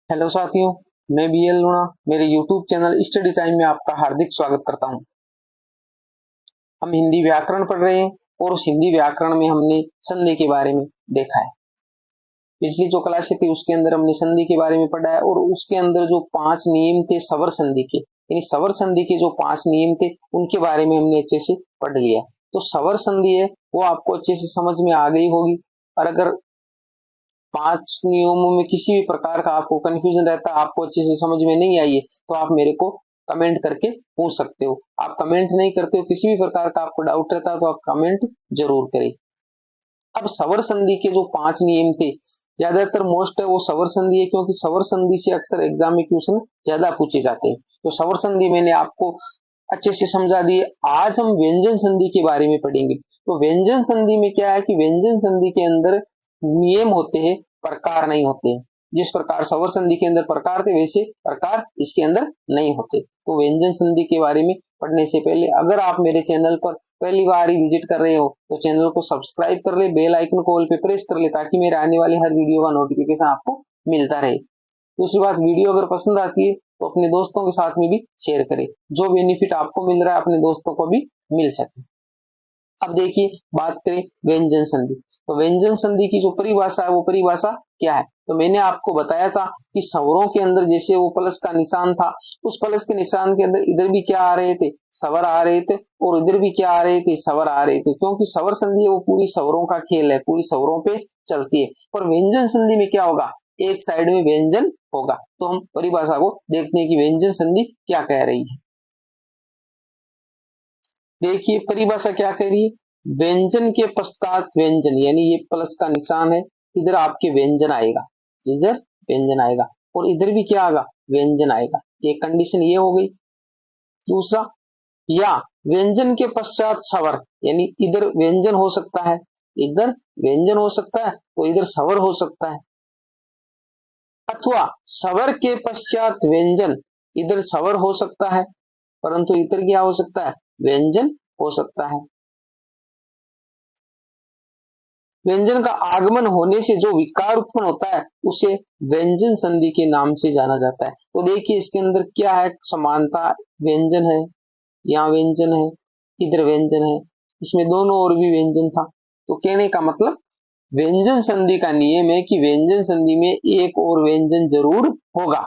Hello साथियों, मैं BL लूणा मेरे यूट्यूब चैनल स्टडी टाइम में आपका हार्दिक स्वागत करता हूं। हम हिंदी व्याकरण पढ़ रहे हैं और उस हिंदी व्याकरण में हमने संधि के बारे में देखा है। पिछली जो क्लास थी उसके अंदर हमने संधि के बारे में पढ़ा है और उसके अंदर जो 5 नियम थे सवर संधि के, यानी सवर संधि के जो 5 नियम थे उनके बारे में हमने अच्छे से पढ़ लिया। तो सवर संधि है वो आपको अच्छे से समझ में आ गई होगी। और अगर 5 नियमों में किसी भी प्रकार का आपको कंफ्यूजन रहता है, आपको अच्छे से समझ में नहीं आई है, तो आप मेरे को कमेंट करके पूछ सकते हो। आप कमेंट नहीं करते हो, किसी भी प्रकार का आपको डाउट रहता है तो आप कमेंट जरूर करें। अब सवर संधि के जो 5 नियम थे, ज्यादातर मोस्ट है वो सवर संधि है, क्योंकि सवर संधि से अक्सर एग्जाम में क्वेश्चन ज्यादा पूछे जाते हैं। तो सवर संधि मैंने आपको अच्छे से समझा दी। आज हम व्यंजन संधि के बारे में पढ़ेंगे। तो व्यंजन संधि में क्या है कि व्यंजन संधि के अंदर नियम होते हैं, प्रकार नहीं होते। जिस प्रकार सवर संधि के अंदर प्रकार थे वैसे प्रकार इसके अंदर नहीं होते। तो व्यंजन संधि के बारे में पढ़ने से पहले अगर आप मेरे चैनल पर पहली बार ही विजिट कर रहे हो तो चैनल को सब्सक्राइब कर ले, बेल आइकन को ऑल पे प्रेस कर ले, ताकि मेरे आने वाले हर वीडियो का नोटिफिकेशन आपको मिलता रहे। दूसरी बात, वीडियो अगर पसंद आती है तो अपने दोस्तों के साथ में भी शेयर करें, जो बेनिफिट आपको मिल रहा है अपने दोस्तों को भी मिल सके। अब देखिए, बात करें व्यंजन संधि। तो व्यंजन संधि की जो परिभाषा है वो परिभाषा क्या है? तो मैंने आपको बताया था कि स्वरों के अंदर जैसे वो प्लस का निशान था, उस प्लस के निशान के अंदर इधर भी क्या आ रहे थे? स्वर आ रहे थे, और इधर भी क्या आ रहे थे? स्वर आ रहे थे, क्योंकि स्वर संधि है वो पूरी स्वरों का खेल है, पूरी स्वरों पे चलती है। पर व्यंजन संधि में क्या होगा? एक साइड में व्यंजन होगा। तो हम परिभाषा को देखते हैं कि व्यंजन संधि क्या कह रही है। देखिए परिभाषा क्या कह रही है, व्यंजन के पश्चात व्यंजन, यानी ये प्लस का निशान है, इधर आपके व्यंजन आएगा, इधर व्यंजन आएगा, और इधर भी क्या आएगा? व्यंजन आएगा। ये कंडीशन ये हो गई। दूसरा, या व्यंजन के पश्चात स्वर, यानी इधर व्यंजन हो सकता है, इधर व्यंजन हो सकता है, तो इधर स्वर हो सकता है। अथवा स्वर के पश्चात व्यंजन, इधर स्वर हो सकता है परंतु इधर क्या हो सकता है? व्यंजन हो सकता है। व्यंजन का आगमन होने से जो विकार उत्पन्न होता है उसे व्यंजन संधि के नाम से जाना जाता है। तो देखिए इसके अंदर क्या है? समानता, व्यंजन है, यहाँ व्यंजन है, इधर व्यंजन है, इसमें दोनों ओर भी व्यंजन था। तो कहने का मतलब व्यंजन संधि का नियम है कि व्यंजन संधि में एक और व्यंजन जरूर होगा।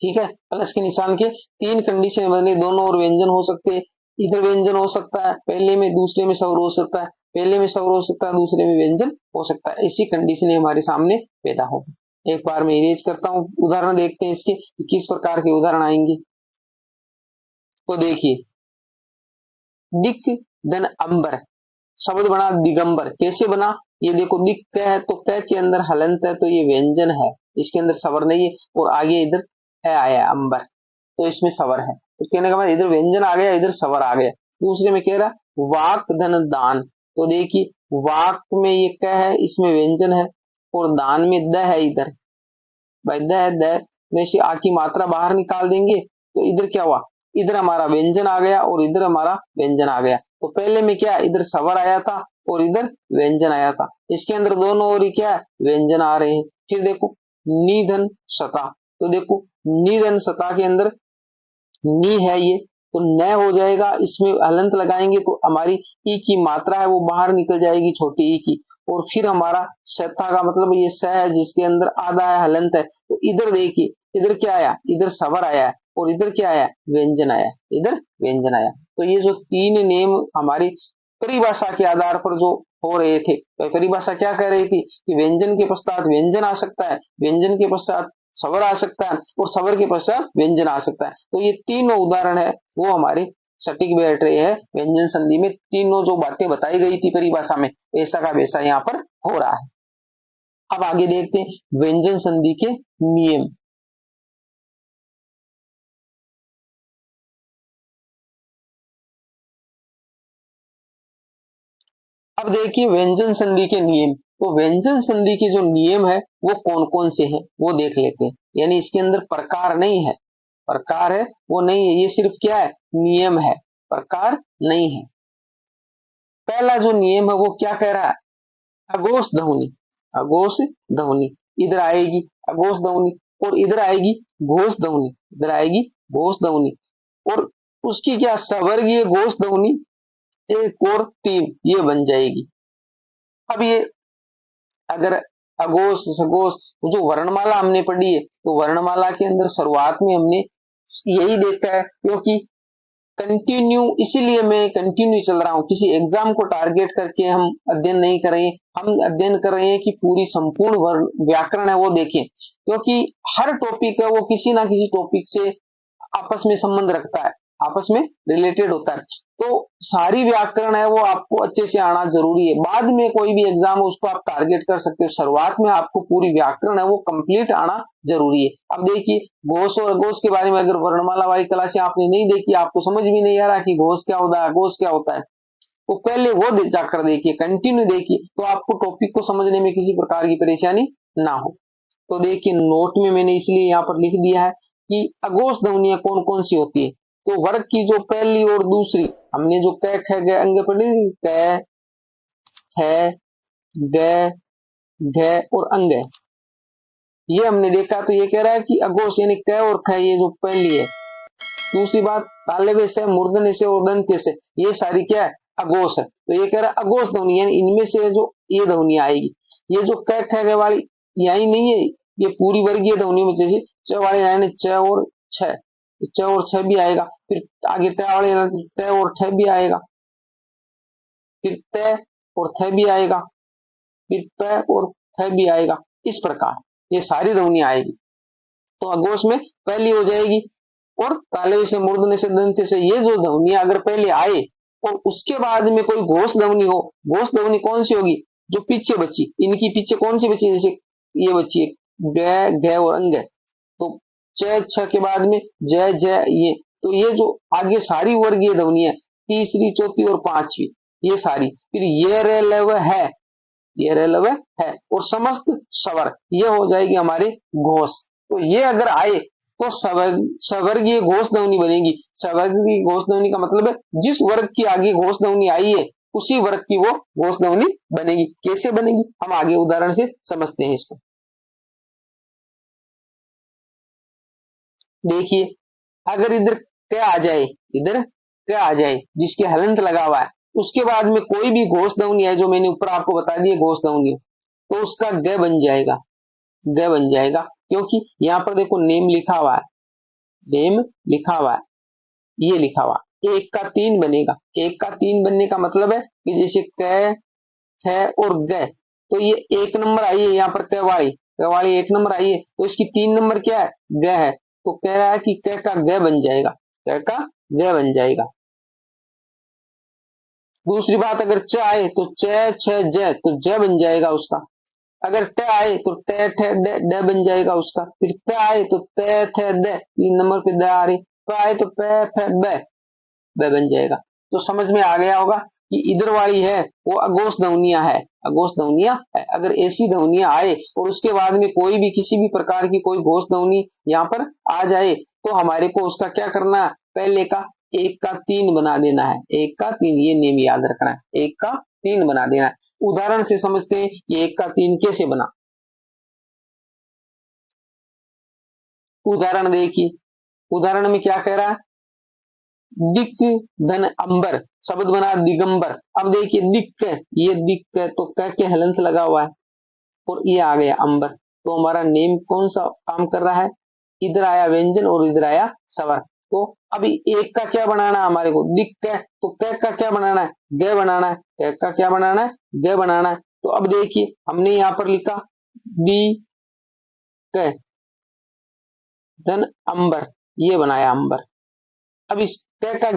ठीक है, प्लस के निशान के 3 कंडीशन बने, दोनों और व्यंजन हो सकते हैं। इधर व्यंजन हो सकता है, पहले में दूसरे में स्वर हो सकता है, पहले में स्वर हो सकता है, दूसरे में व्यंजन हो सकता है। ऐसी कंडीशन हमारे सामने पैदा होगी। एक बार मैं इरेज करता हूं, उदाहरण देखते हैं इसके किस प्रकार के उदाहरण आएंगे। तो देखिए, दिक धन अंबर, शब्द बना दिगंबर। कैसे बना? ये देखो, दिक क है तो क के अंदर हलंत है, तो ये व्यंजन है, इसके अंदर स्वर नहीं है, और आगे इधर है आया अंबर, तो इसमें स्वर है। तो कहने का मतलब इधर व्यंजन आ गया, इधर स्वर आ गया। दूसरे में कह रहा वाक धन दान। तो देखिए, वाक में ये क है, इसमें व्यंजन है, और दान में द है इधर। भाई द है, द में से आ की मात्रा बाहर निकाल देंगे तो इधर क्या हुआ? इधर हमारा व्यंजन आ गया और इधर हमारा व्यंजन आ गया। तो पहले में क्या? इधर स्वर आया था और इधर व्यंजन आया था। इसके अंदर दोनों ओर क्या है? व्यंजन आ रहे हैं। फिर देखो, निधन सता। तो देखो, निधन सता के अंदर नी है ये, तो न हो जाएगा, इसमें हलंत लगाएंगे तो हमारी ई की मात्रा है वो बाहर निकल जाएगी, छोटी ई की। और फिर हमारा सथा का मतलब ये स है जिसके अंदर आधा है, हलंत है। तो इधर देखिए, इधर क्या आया? इधर स्वर आया, और इधर क्या आया? व्यंजन आया, इधर व्यंजन आया। तो ये जो 3 नेम हमारी परिभाषा के आधार पर जो हो रहे थे, तो परिभाषा क्या कह रही थी कि व्यंजन के पश्चात व्यंजन आ सकता है, व्यंजन के पश्चात स्वर आ सकता है, और स्वर के पश्चात व्यंजन आ सकता है। तो ये तीनों उदाहरण है वो हमारे सटीक बैठ रहे हैं व्यंजन संधि में। तीनों जो बातें बताई गई थी परिभाषा में, ऐसा का वैसा यहाँ पर हो रहा है। अब आगे देखते हैं व्यंजन संधि के नियम। अब देखिए व्यंजन संधि के नियम। तो व्यंजन संधि के जो नियम है वो कौन कौन से हैं वो देख लेते हैं। यानी इसके अंदर प्रकार नहीं है, प्रकार है वो नहीं है, ये सिर्फ क्या है? नियम है, प्रकार नहीं है। पहला जो नियम है वो क्या कह रहा है? अघोष ध्वनि, अघोष ध्वनि इधर आएगी, अघोष ध्वनि। और इधर आएगी घोष ध्वनि, इधर आएगी घोष ध्वनि, और उसकी क्या सवर्गीय घोष ध्वनि 1 और 3 ये बन जाएगी। अब ये अगर अघोष सघोष जो वर्णमाला हमने पढ़ी है, तो वर्णमाला के अंदर शुरुआत में हमने यही देखा है, क्योंकि कंटिन्यू, इसीलिए मैं कंटिन्यू चल रहा हूं, किसी एग्जाम को टारगेट करके हम अध्ययन नहीं कर रहे हैं, हम अध्ययन कर रहे हैं कि पूरी संपूर्ण व्याकरण है वो देखें, क्योंकि हर टॉपिक है वो किसी ना किसी टॉपिक से आपस में संबंध रखता है, आपस में रिलेटेड होता है। तो सारी व्याकरण है वो आपको अच्छे से आना जरूरी है, बाद में कोई भी एग्जाम है उसको आप टारगेट कर सकते हो, शुरुआत में आपको पूरी व्याकरण है वो कंप्लीट आना जरूरी है। अब देखिए घोष और अघोष के बारे में अगर वर्णमाला वाली क्लासें आपने नहीं देखी, आपको समझ भी नहीं आ रहा कि घोष क्या होता है अघोष क्या होता है, तो पहले वो जाकर देखिए, कंटिन्यू देखिए, तो आपको टॉपिक को समझने में किसी प्रकार की परेशानी ना हो। तो देखिए नोट में मैंने इसलिए यहाँ पर लिख दिया है कि अघोष ध्वनियां कौन कौन सी होती है। तो वर्ग की जो पहली और दूसरी हमने जो क ख ग अंग पढ़ी, क ख ग घ और अंग, ये हमने देखा। तो ये कह रहा है कि अघोष यानी क और ख ये जो पहली है। दूसरी बात तालव्य से, मूर्धन्य से और दंत्य से, ये सारी क्या है अघोष है। तो ये कह रहा है अघोष ध्वनि यानी इनमें से जो ये ध्वनि आएगी, ये जो क ख ग वाली यही नहीं है, ये पूरी वर्गीय ध्वनि में जैसे च वाले यानी च और छ, च और छ भी आएगा, फिर आगे ट वाले ट और ठ भी आएगा, फिर त और थ भी आएगा, फिर प और थ भी आएगा, इस प्रकार ये सारी ध्वनि आएगी। तो अघोष में पहली हो जाएगी, और तालव्य से, मूर्धन्य से, दंत्य से ये जो ध्वनियां अगर पहले आए और उसके बाद में कोई घोष ध्वनि हो, घोष ध्वनि कौन सी होगी जो पीछे बची, इनकी पीछे कौन सी बची, जैसे ये बची है ग घ और अंग, तो च छ के बाद में ज ज ये, तो ये जो आगे सारी वर्गीय ध्वनियां तीसरी चौथी और पांचवी ये सारी, फिर ये रे लव है, ये रे लव है, और समस्त स्वर ये हो जाएगी हमारे घोष। तो ये अगर आए तो सवर्गीय घोष ध्वनि बनेगी। सवर्गीय घोष ध्वनि का मतलब है जिस वर्ग की आगे घोष ध्वनि आई है उसी वर्ग की वो घोष ध्वनि बनेगी। कैसे बनेगी हम आगे उदाहरण से समझते हैं इसको। देखिए अगर इधर क्या आ जाए, इधर क्या आ जाए जिसके हलंत लगा हुआ है, उसके बाद में कोई भी घोष ध्वनि है जो मैंने ऊपर आपको बता दिया घोष ध्वनि, तो उसका ग बन जाएगा, ग बन जाएगा, क्योंकि यहाँ पर देखो नेम लिखा हुआ है, नेम लिखा हुआ है, ये लिखा हुआ 1 का 3 बनेगा। 1 का 3 बनने का मतलब है कि जैसे क छ और ग, तो ये 1 नंबर आई है यहाँ पर क वाली 1 नंबर आई है, तो इसकी 3 नंबर क्या है ग है, तो कह रहा है कि क का ग बन जाएगा, क का ग बन जाएगा। दूसरी बात अगर च आए तो च छ ज, तो ज बन जाएगा उसका। अगर ट आए तो ट ठ ड, ड बन जाएगा उसका। फिर त आए तो त थ द, 3 नंबर पे द आ रही, प आए तो प फ ब, ब बन जाएगा। तो समझ में आ गया होगा कि इधर वाली है वो अघोष ध्वनियां है, अघोष ध्वनियां है। अगर ऐसी ध्वनियां आए और उसके बाद में कोई भी किसी भी प्रकार की कोई घोष ध्वनि यहाँ पर आ जाए, तो हमारे को उसका क्या करना है, पहले का 1 का 3 बना देना है, 1 का 3, ये नेम याद रखना है, 1 का 3 बना देना है। उदाहरण से समझते हैं कि 1 का 3 कैसे बना। उदाहरण देखिए, उदाहरण में क्या कह रहा है, दिक धन अंबर, शब्द बना दिगंबर। अब देखिए दिक, ये दिक है तो क के हलंत लगा हुआ है, और ये आ गया अंबर, तो हमारा नेम कौन सा काम कर रहा है, इधर आया व्यंजन और इधर आया स्वर। तो अभी 1 का क्या बनाना है हमारे को, दिक है, तो क का क्या बनाना है, ग बनाना है, क का क्या बनाना है, ग बनाना है। तो अब देखिए हमने यहाँ पर लिखा दी क धन अंबर, ये बनाया अंबर। अब इस क का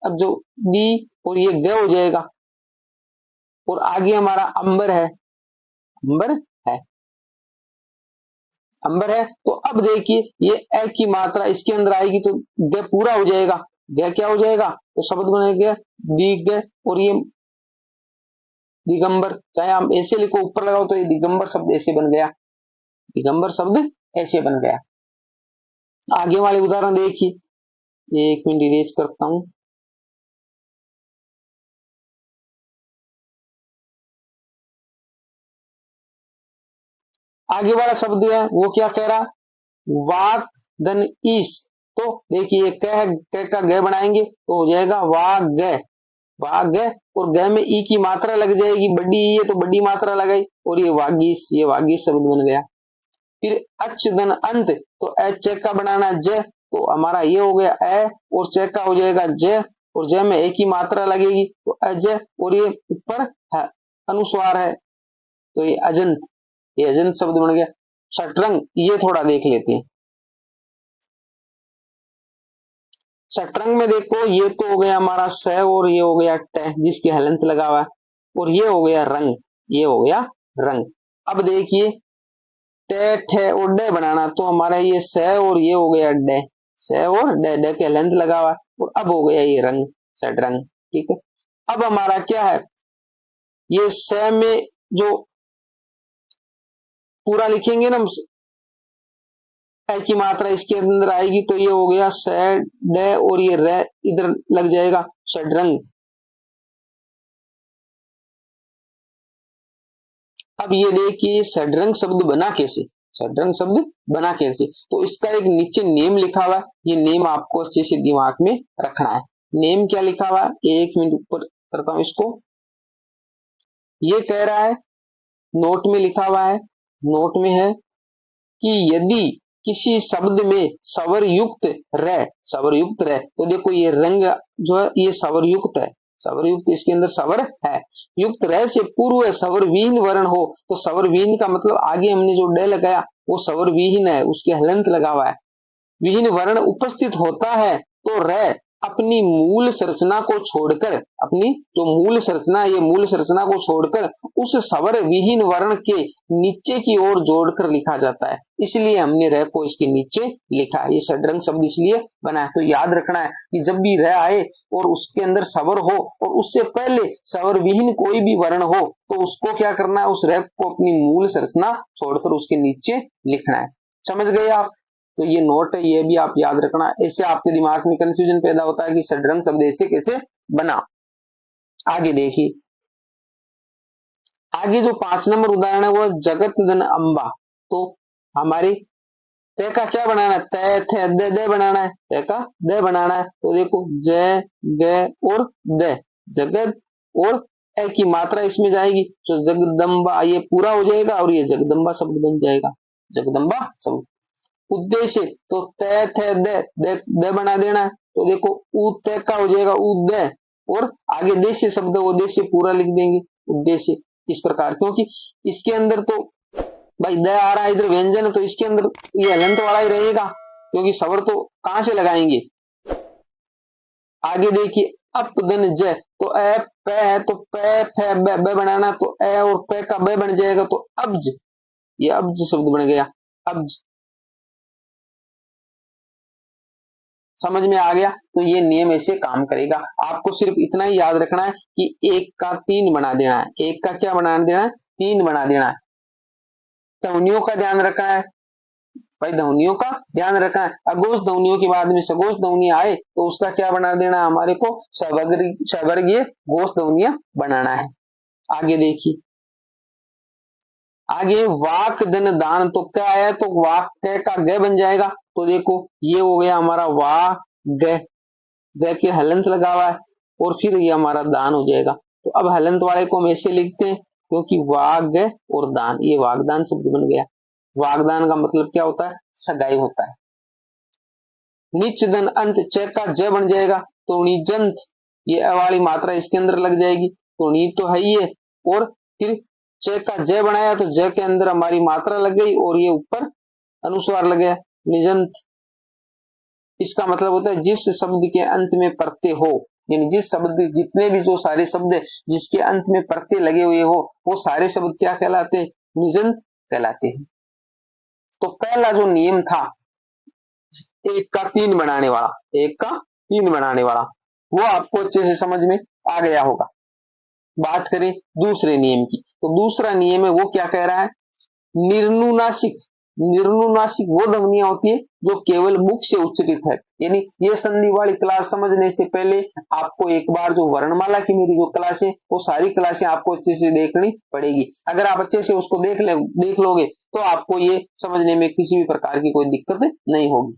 अब जो दी और ये ग हो जाएगा, और आगे हमारा अंबर है, अंबर है, अंबर है। तो अब देखिए ये ए की मात्रा इसके अंदर आएगी तो ग पूरा हो जाएगा, ग क्या हो जाएगा, तो शब्द बनेगा दिग, और ये दिगंबर, चाहे आप ऐसे लिखो ऊपर लगाओ तो ये दिगंबर शब्द ऐसे बन गया, दिगंबर शब्द ऐसे बन गया। आगे वाले उदाहरण देखिए, ये 1 मिनट इरेज करता हूं। आगे वाला शब्द है वो क्या कह रहा, वाक धन ईस, तो देखिए कह का ग बनाएंगे तो हो जाएगा वाग ग, वाग ग, और ग में ई की मात्रा लग जाएगी, बड़ी ई है तो बड़ी मात्रा लगाई और ये वागीस, ये वागीस शब्द बन गया। फिर अच धन अंत, तो एच का बनाना ज, तो हमारा ये हो गया ए और च का हो जाएगा ज, और ज में एक ही मात्रा लगेगी तो अज, और ये ऊपर है अनुस्वार है तो ये अजंत, ये अजंत शब्द बन गया। शटरंग, ये थोड़ा देख लेते हैं। शटरंग में देखो ये तो हो गया हमारा स और ये हो गया ट जिसके हलंत लगा हुआ है, और ये हो गया रंग, ये हो गया रंग। अब देखिए टे ठे और डे बनाना, तो हमारा ये स और ये हो गया डे, स और डे के हलंत लगा हुआ है, और अब हो गया ये रंग, शटरंग। ठीक है, अब हमारा क्या है, ये स में जो पूरा लिखेंगे ना ए की मात्रा इसके अंदर आएगी तो ये हो गया सैड डे, और ये रे इधर लग जाएगा षडरंग। अब ये देखिए षडरंग शब्द बना कैसे, षडरंग शब्द बना कैसे, तो इसका एक नीचे नेम लिखा हुआ है, ये नेम आपको अच्छे से दिमाग में रखना है। नेम क्या लिखा हुआ है, एक मिनट ऊपर करता हूं इसको। ये कह रहा है, नोट में लिखा हुआ है, नोट में है कि यदि किसी शब्द में स्वर युक्त रह, स्वर युक्त रह, तो देखो ये रंग जो है ये स्वर युक्त है, स्वर युक्त, इसके अंदर स्वर है। युक्त रह से पूर्व स्वर विहीन वर्ण हो, तो स्वर विहीन का मतलब आगे हमने जो डे लगाया वो स्वर विहीन है, उसके हलंत लगा हुआ है। विहीन वर्ण उपस्थित होता है तो रह अपनी मूल संरचना को छोड़कर, अपनी जो मूल संरचना, ये मूल संरचना को छोड़कर उस स्वर विहीन वर्ण के नीचे की ओर जोड़कर लिखा जाता है, इसलिए हमने रह को इसके नीचे लिखा है। ये षडरंग शब्द इसलिए बना है। तो याद रखना है कि जब भी रह आए और उसके अंदर स्वर हो और उससे पहले स्वर विहीन कोई भी वर्ण हो तो उसको क्या करना है, उस रह को अपनी मूल संरचना छोड़कर उसके नीचे लिखना है। समझ गए आप? तो ये नोट है, ये भी आप याद रखना, ऐसे आपके दिमाग में कंफ्यूजन पैदा होता है कि षडरंग शब्द ऐसे कैसे बना। आगे देखिए, आगे जो 5 नंबर उदाहरण है वो जगत धन अम्बा, तो हमारी तय का क्या बनाना है, तय थे दे दे बनाना है, तय का दे बनाना है, तो देखो जय ग और दे, जगत और ए की मात्रा इसमें जाएगी तो जगदम्बा, ये पूरा हो जाएगा और ये जगदम्बा शब्द बन जाएगा, जगदम्बा शब्द। उद्देश्य, तो तय थे दे बना देना है, तो देखो उ तय का हो जाएगा उदय, और आगे देश्य शब्द वो देश्य पूरा लिख देंगे, उद्देश्य। इस प्रकार, क्योंकि इसके अंदर तो भाई द आ रहा है इधर व्यंजन है, तो इसके अंदर ये हलंत वाला ही रहेगा, क्योंकि स्वर तो कहां से लगाएंगे। आगे देखिए अपदन ज, तो ए प है तो प फ ब बनाना, तो ए और प का ब बन जाएगा तो अब्ज, ये अब्ज शब्द बन गया, अब्ज। समझ में आ गया? तो ये नियम ऐसे काम करेगा। आपको सिर्फ इतना ही याद रखना है कि एक का 3 बना देना है, एक का क्या बना देना है, 3 बना देना है। ध्वनियों का ध्यान रखना है भाई, ध्वनियों का ध्यान रखना है। अघोष ध्वनियों के बाद में सघोष ध्वनि आए तो उसका क्या बना देना है, हमारे को सवर्गीय घोष ध्वनिया बनाना है। आगे देखिए, आगे वाक धन दान, तो क्या आया, तो वाक का ग बन जाएगा, तो देखो ये हो गया हमारा वा ग, ग के हलंत लगा हुआ है, और फिर ये हमारा दान हो जाएगा। तो अब हलंत वाले को हम ऐसे लिखते हैं, क्योंकि वाग और दान, ये वागदान शब्द बन गया। वागदान का मतलब क्या होता है, सगाई होता है। निच धन अंत, च का ज बन जाएगा, तो निजंत, ये अ वाली मात्रा इसके अंदर लग जाएगी, तो नी तो है ही है, और फिर च का ज बनाया तो ज के अंदर हमारी मात्रा लग गई और ये ऊपर अनुस्वार लग गया, निजंत। इसका मतलब होता है जिस शब्द के अंत में प्रत्यय हो, यानी जिस शब्द, जितने भी जो सारे शब्द जिसके अंत में प्रत्यय लगे हुए हो वो सारे शब्द क्या कहलाते हैं, निजंत कहलाते हैं। तो पहला जो नियम था एक का 3 बनाने वाला, एक का 3 बनाने वाला, वो आपको अच्छे से समझ में आ गया होगा। बात करें दूसरे नियम की, तो दूसरा नियम है वो क्या कह रहा है, निर्नुनासिक, निर्नुनासिक वो ध्वनियां होती है जो केवल मुख से उच्चरित है। यानी ये संधि वाली क्लास समझने से पहले आपको एक बार जो वर्णमाला की मेरी जो क्लास है वो सारी क्लासें आपको अच्छे से देखनी पड़ेगी। अगर आप अच्छे से उसको देख लोगे तो आपको ये समझने में किसी भी प्रकार की कोई दिक्कत नहीं होगी।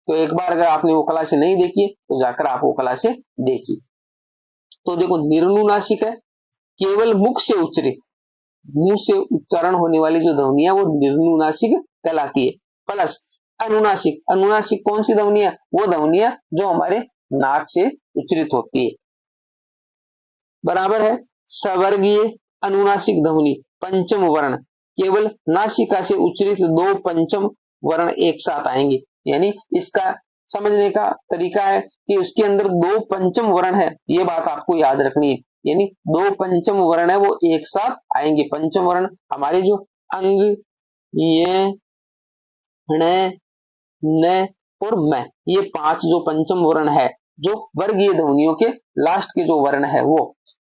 तो एक बार अगर आपने वो क्लासें नहीं देखी तो जाकर आप वो क्लासें देखिए। तो देखो निर्नुनासिक है, केवल मुख से उच्चरित, मुंह से उच्चारण होने वाली जो ध्वनियां वो निर्नुनासिक कहलाती है। प्लस अनुनासिक, अनुनासिक कौन सी ध्वनियां? वो ध्वनियां जो हमारे नाक से उच्चरित होती है। बराबर है। सवर्गीय अनुनासिक ध्वनि पंचम वर्ण, केवल नासिका से उच्चरित दो पंचम वर्ण एक साथ आएंगे। यानी इसका समझने का तरीका है कि उसके अंदर दो पंचम वर्ण है, ये बात आपको याद रखनी है। यानी दो पंचम वर्ण है वो एक साथ आएंगे। पंचम वर्ण हमारे जो अंग, ये, ण, न और म, ये पांच जो पंचम वर्ण है जो वर्गीय ध्वनियों के लास्ट के जो वर्ण है वो,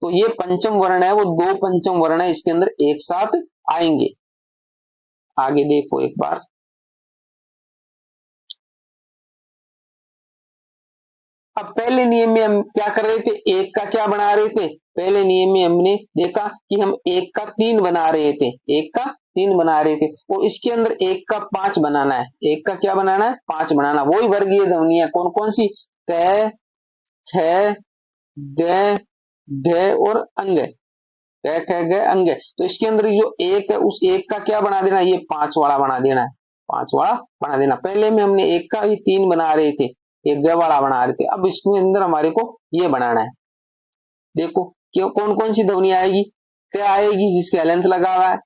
तो ये पंचम वर्ण है वो दो पंचम वर्ण है इसके अंदर एक साथ आएंगे। आगे देखो एक बार, अब पहले नियम में हम क्या कर रहे थे? एक का क्या बना रहे थे? पहले नियम में हमने देखा कि हम एक का तीन बना रहे थे, एक का तीन बना रहे थे और इसके अंदर एक का पांच बनाना है। एक का क्या बनाना है? पांच बनाना। वही वर्गीय ध्वनियां कौन कौन सी? क, ख, ग, घ और अंग, क, ख, ग, अंग। तो इसके अंदर जो एक है उस एक का क्या बना देना? ये पांच वाला बना देना है, पांच वाला बना देना। पहले में हमने एक का ही तीन बना रहे थे, एक ग वाला बना रहे थे। अब इसके अंदर हमारे को ये बनाना है। देखो क्यों, कौन कौन सी ध्वनि आएगी? क आएगी जिसके हलंत लगा हुआ है,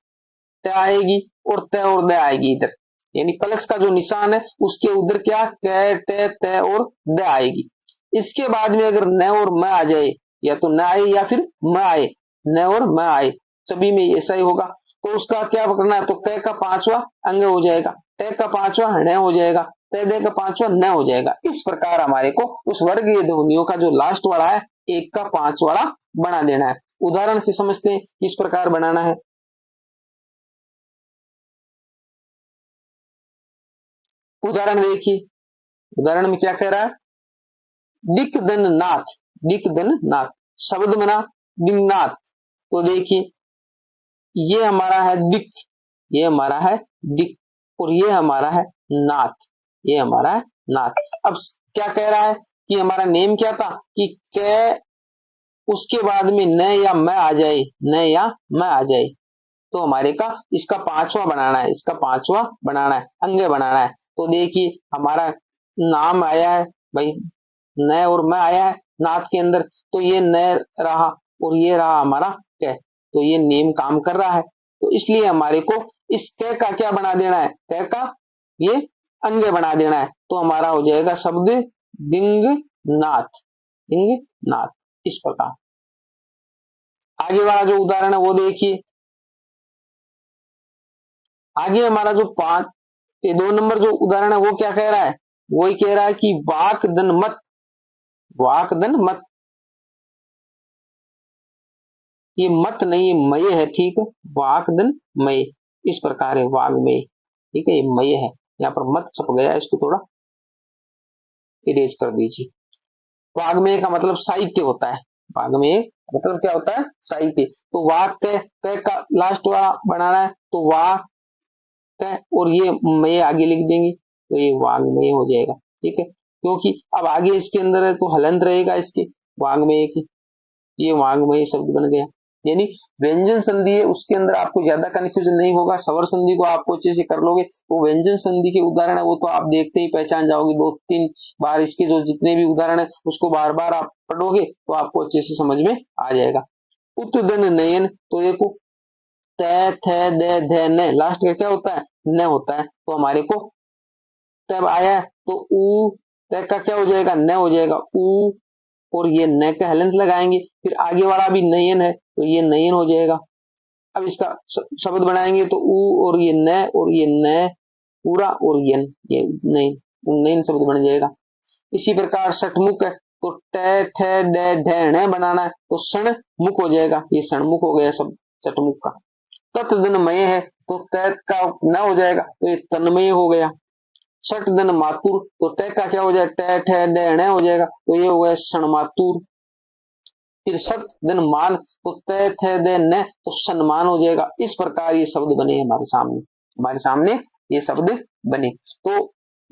ट आएगी और त और द आएगी इधर, यानी प्लस का जो निशान है उसके उधर क्या? क, ट, त और द आएगी। इसके बाद में अगर न और म आ जाए, या तो न आए या फिर म आए, न और म आए, सभी में ऐसा ही होगा। तो उसका क्या पकड़ना है? तो क का पांचवा अंग हो जाएगा, ट का पांचवा ण हो जाएगा, त द का पांचवा न हो जाएगा। इस प्रकार हमारे को उस वर्गीय ध्वनियों का जो लास्ट वाला है एक का पांच वाला बना देना है। उदाहरण से समझते हैं किस प्रकार बनाना है। उदाहरण देखिए, उदाहरण में क्या कह रहा है? दिक दन नाथ, दिक दन नाथ, शब्द बना दिननाथ। तो देखिए ये हमारा है दिक, ये हमारा है दिक और ये हमारा है नाथ, ये हमारा है नाथ। अब क्या कह रहा है कि हमारा नेम क्या था कि क उसके बाद में न या म आ जाए, न या म आ जाए, तो हमारे का इसका पांचवा बनाना है, इसका पांचवा बनाना है, अंग बनाना है। तो देखिए हमारा नाम आया है भाई, न और म आया है नाथ के अंदर, तो ये न रहा और ये रहा हमारा क, तो ये नेम काम कर रहा है। तो इसलिए हमारे को इस क का क्या बना देना है? क का ये अंग बना देना है। तो हमारा हो जाएगा शब्द दिंग नाथ, दिंग नाथ। इस प्रकार आगे वाला जो उदाहरण है वो देखिए। आगे हमारा जो ये 2 नंबर जो उदाहरण है वो क्या कह रहा है? वही कह रहा है कि वाक दन मत, वाक दन मत, ये मत नहीं, ये मय है, ठीक है। वाक दन मय, इस प्रकार है वाग्मय, ठीक है, ये मय है। यहाँ पर मत छप गया, इसको थोड़ा इरेज कर दीजिए। वाग्मय का मतलब साहित्य होता है, वाग्मय मतलब क्या होता है? साहित्य। तो वाक का लास्ट वाला बनाना है, तो वाक और ये मय आगे लिख देंगे, तो ये वाग्मय हो जाएगा, ठीक है। क्योंकि अब आगे इसके अंदर है तो हलंत रहेगा इसके, वाग्मय की, ये वाग्मय शब्द बन गया। यानी व्यंजन संधि है उसके अंदर आपको ज्यादा कंफ्यूजन नहीं होगा। स्वर संधि को आपको अच्छे से कर लोगे तो व्यंजन संधि के उदाहरण है वो तो आप देखते ही पहचान जाओगे। 2-3 बार इसके जो जितने भी उदाहरण है उसको बार बार आप पढ़ोगे तो आपको अच्छे से समझ में आ जाएगा। उत्दन नयन, तो देखो त थ द ध न, लास्ट का क्या होता है? न होता है। तो हमारे को तब आया तो ऊ, त का क्या हो जाएगा? न हो जाएगा, ऊ और ये न का हलंत लगाएंगे, फिर आगे वाला भी नयन है तो ये नयन हो जाएगा। अब इसका शब्द बनाएंगे तो ऊ और ये न और ये न पूरा और यन, ये नयन, नयन शब्द बन जाएगा। इसी प्रकार षटमुख है तो ट ठ ड ढ ण बनाना है तो षण मुख हो जाएगा, ये षणमुख हो गया शब्द षटमुख का। तत्दनमय है तो तैत का न हो जाएगा तो ये तन्मय हो गया। षट दिन मातुर तो ट का क्या हो जाएगा, ट ठ ड ण हो जाएगा तो ये हो गया क्षणमातुर। फिर सत दिन मान तो तय थे दे न तो सम्मान हो जाएगा। इस प्रकार ये शब्द बने हमारे सामने ये शब्द बने। तो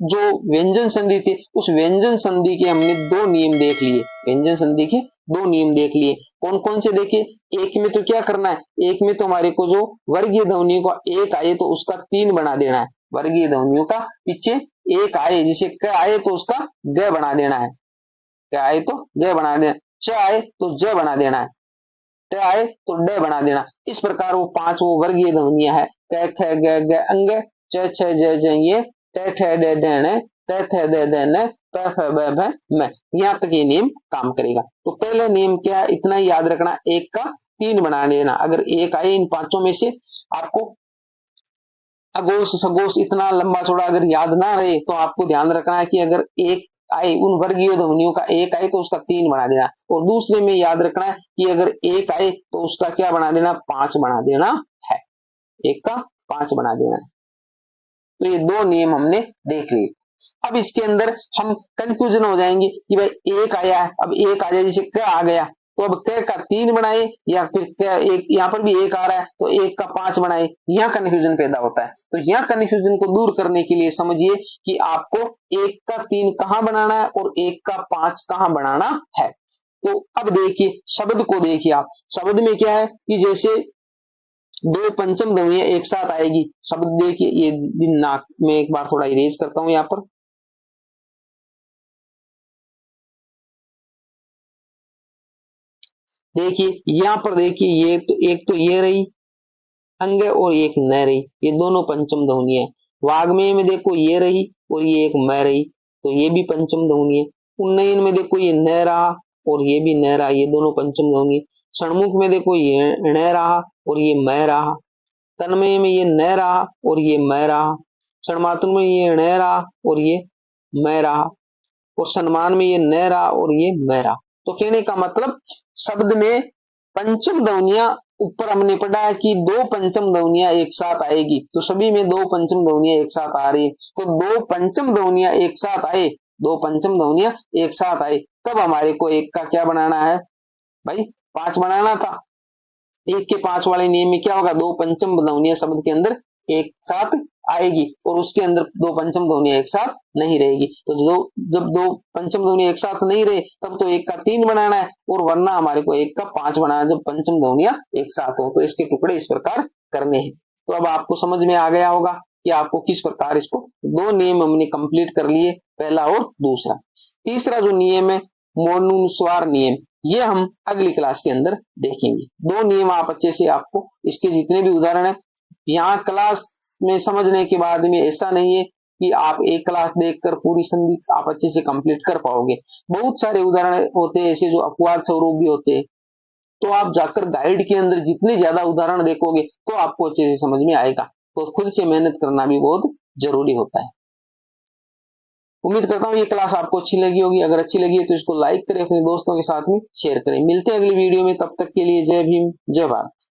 जो व्यंजन संधि थी उस व्यंजन संधि के हमने दो नियम देख लिए, व्यंजन संधि के दो नियम देख लिए। कौन कौन से देखे? एक में तो क्या करना है, एक में तो हमारे को जो वर्गीय ध्वनियों का एक आए तो उसका तीन बना देना है। वर्गीय ध्वनियों का पीछे एक आए, जैसे क आए तो उसका ग बना देना है, क आए तो ग बना देना, च आए तो ज बना देना है, ट आए तो ड बना देना। इस प्रकार वो पांच वो वर्गीय ध्वनियां है, क ख ग ग अंग, च छ ज ज ये, ट ठ ड ढ ण, त थ द ध न, प फ ब भ म। यहाँ तक ये नियम काम करेगा। तो पहले नियम क्या है, इतना ही याद रखना, एक का तीन बना देना। अगर एक आए इन पांचों में से, आपको अघोष सघोष इतना लंबा चौड़ा अगर याद ना रहे तो आपको ध्यान रखना है कि अगर एक आए, उन वर्गीय ध्वनियों का एक आए तो उसका तीन बना देना। और दूसरे में याद रखना है कि अगर एक आए तो उसका क्या बना देना, पांच बना देना है, एक का पांच बना देना है। तो ये दो नियम हमने देख लिए। अब इसके अंदर हम कंफ्यूजन हो जाएंगे कि भाई एक आया है, अब एक आ जाए, जैसे क आ गया तो अब क का तीन बनाए या फिर एक, यहाँ पर भी एक आ रहा है तो एक का पांच बनाए, यहाँ कंफ्यूजन पैदा होता है। तो यहाँ कंफ्यूजन को दूर करने के लिए समझिए कि आपको एक का तीन कहां बनाना है और एक का पांच कहां बनाना है। तो अब देखिए शब्द को, देखिए आप शब्द में क्या है कि जैसे दो पंचम ध्वनियां एक साथ आएगी। शब्द देखिए, ये नाक में एक बार थोड़ा इरेज करता हूं यहाँ पर, देखिए यहाँ पर देखिए, ये तो एक तो ये रही अंग और एक न रही, ये दोनों पंचम ध्वनि है। वाग्मय में देखो ये रही और ये एक म रही, तो ये भी पंचम ध्वनि है। उन्नयन में देखो ये न रहा और ये भी न रहा, ये दोनों पंचम ध्वनि। षणमुख में देखो ये न रहा और ये म रहा। तन्मय में ये न रहा और ये म रहा। षणमातृ में ये न रहा और ये म रहा। और सम्मान में ये न रहा और ये म रहा। तो कहने का मतलब शब्द में पंचम ध्वनियां, ऊपर हमने पढ़ा है कि दो पंचम ध्वनियां एक साथ आएगी, तो सभी में दो पंचम ध्वनियां एक साथ आ रही है। तो दो पंचम ध्वनियां एक साथ आए, दो पंचम ध्वनियां एक साथ आए, तब हमारे को एक का क्या बनाना है भाई, पांच बनाना था। एक के पांच वाले नियम में क्या होगा, दो पंचम ध्वनियां शब्द के अंदर एक साथ आएगी और उसके अंदर दो पंचम ध्वनियां एक साथ नहीं रहेगी। तो जब दो पंचम ध्वनियां एक साथ नहीं रहे तब तो एक का तीन बनाना है, और वरना हमारे को एक का पांच बनाना है जब पंचम ध्वनियां एक साथ हो। तो इसके टुकड़े इस प्रकार करने हैं। तो अब आपको समझ में आ गया होगा कि आपको किस प्रकार इसको, दो नियम हमने कंप्लीट कर लिए, पहला और दूसरा। तीसरा जो नियम है मोनुस्वार नियम, ये हम अगली क्लास के अंदर देखेंगे। दो नियम आप अच्छे से, आपको इसके जितने भी उदाहरण है यहाँ क्लास में समझने के बाद में ऐसा नहीं है कि आप एक क्लास देखकर पूरी संधि आप अच्छे से कंप्लीट कर पाओगे। बहुत सारे उदाहरण होते हैं ऐसे जो अपवाद स्वरूप भी होते हैं। तो आप जाकर गाइड के अंदर जितने ज्यादा उदाहरण देखोगे तो आपको अच्छे से समझ में आएगा। तो खुद से मेहनत करना भी बहुत जरूरी होता है। उम्मीद करता हूँ ये क्लास आपको अच्छी लगी होगी। अगर अच्छी लगी है तो इसको लाइक करें, अपने दोस्तों के साथ में शेयर करें। मिलते हैं अगली वीडियो में, तब तक के लिए जय भीम, जय भारत।